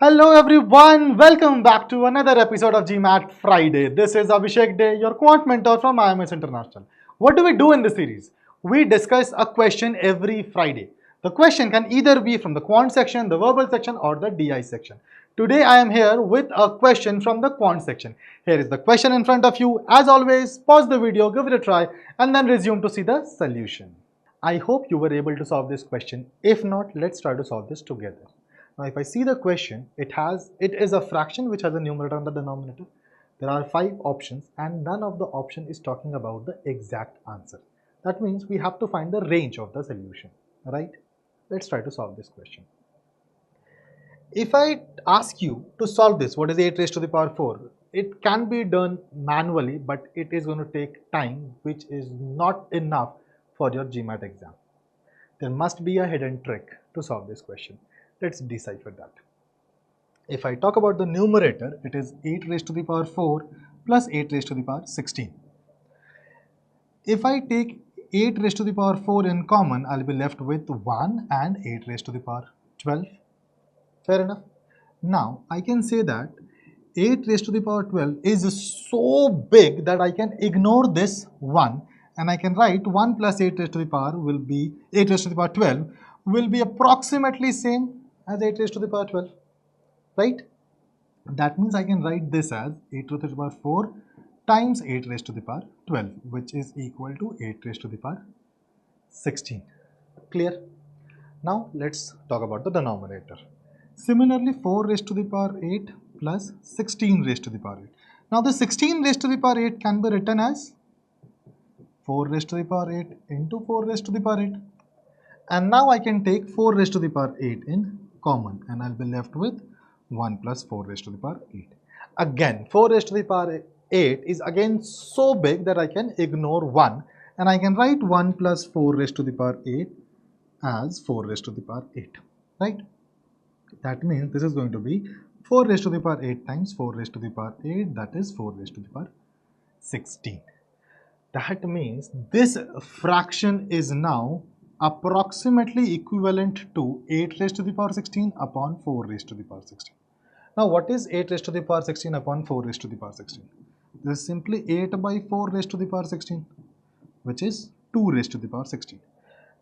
Hello everyone, welcome back to another episode of GMAT Friday. This is Abhishek Dey, your quant mentor from IMS International. What do we do in this series? We discuss a question every Friday. The question can either be from the quant section, the verbal section or the DI section. Today I am here with a question from the quant section. Here is the question in front of you. As always, pause the video, give it a try and then resume to see the solution. I hope you were able to solve this question. If not, let's try to solve this together. Now, if I see the question, it is a fraction which has a numerator and the denominator. There are 5 options and none of the option is talking about the exact answer. That means we have to find the range of the solution, right? Let's try to solve this question. If I ask you to solve this, what is 8 raised to the power 4? It can be done manually, but it is going to take time, which is not enough for your GMAT exam. There must be a hidden trick to solve this question. Let's decipher that. If I talk about the numerator, it is 8 raised to the power 4 plus 8 raised to the power 16. If I take 8 raised to the power 4 in common, I'll be left with 1 and 8 raised to the power 12. Fair enough. Now, I can say that 8 raised to the power 12 is so big that I can ignore this 1 and I can write 1 plus 8 raised to the power will be 8 raised to the power 12 will be approximately same as 8 raised to the power 12, right? That means I can write this as 8 raised to the power 4 times 8 raised to the power 12, which is equal to 8 raised to the power 16. Clear? Now let's talk about the denominator. Similarly, 4 raised to the power 8 plus 16 raised to the power 8. Now the 16 raised to the power 8 can be written as 4 raised to the power 8 into 4 raised to the power 8. And now I can take 4 raised to the power 8 in common and I'll be left with 1 plus 4 raised to the power 8. Again, 4 raised to the power 8 is again so big that I can ignore 1 and I can write 1 plus 4 raised to the power 8 as 4 raised to the power 8, right? That means this is going to be 4 raised to the power 8 times 4 raised to the power 8, that is 4 raised to the power 16. That means this fraction is now approximately equivalent to 8 raised to the power 16 upon 4 raised to the power 16. Now what is 8 raised to the power 16 upon 4 raised to the power 16? This is simply 8 by 4 raised to the power 16, which is 2 raised to the power 16.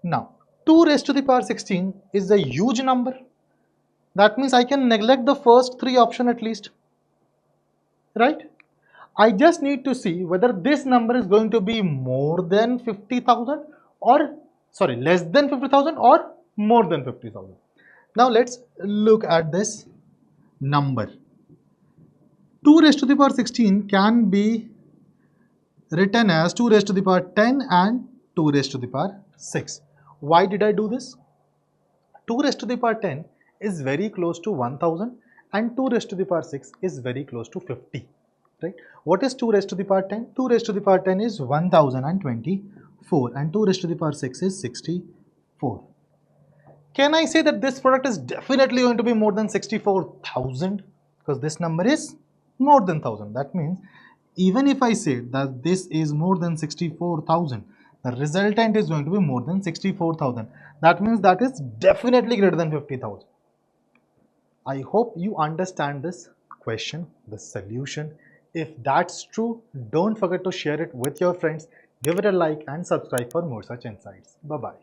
Now 2 raised to the power 16 is a huge number. That means I can neglect the first 3 options at least, right? I just need to see whether this number is going to be more than 50,000 or less than 50,000 or more than 50,000. Now let's look at this number. 2 raised to the power 16 can be written as 2 raised to the power 10 and 2 raised to the power 6. Why did I do this? 2 raised to the power 10 is very close to 1000 and 2 raised to the power 6 is very close to 50. Right? What is 2 raised to the power 10? 2 raised to the power 10 is 1024 and 2 raised to the power 6 is 64. Can I say that this product is definitely going to be more than 64,000? Because this number is more than 1000. That means even if I say that this is more than 64,000, the resultant is going to be more than 64,000. That means that is definitely greater than 50,000. I hope you understand this question, the solution. If that's true, don't forget to share it with your friends, give it a like and subscribe for more such insights. Bye-bye.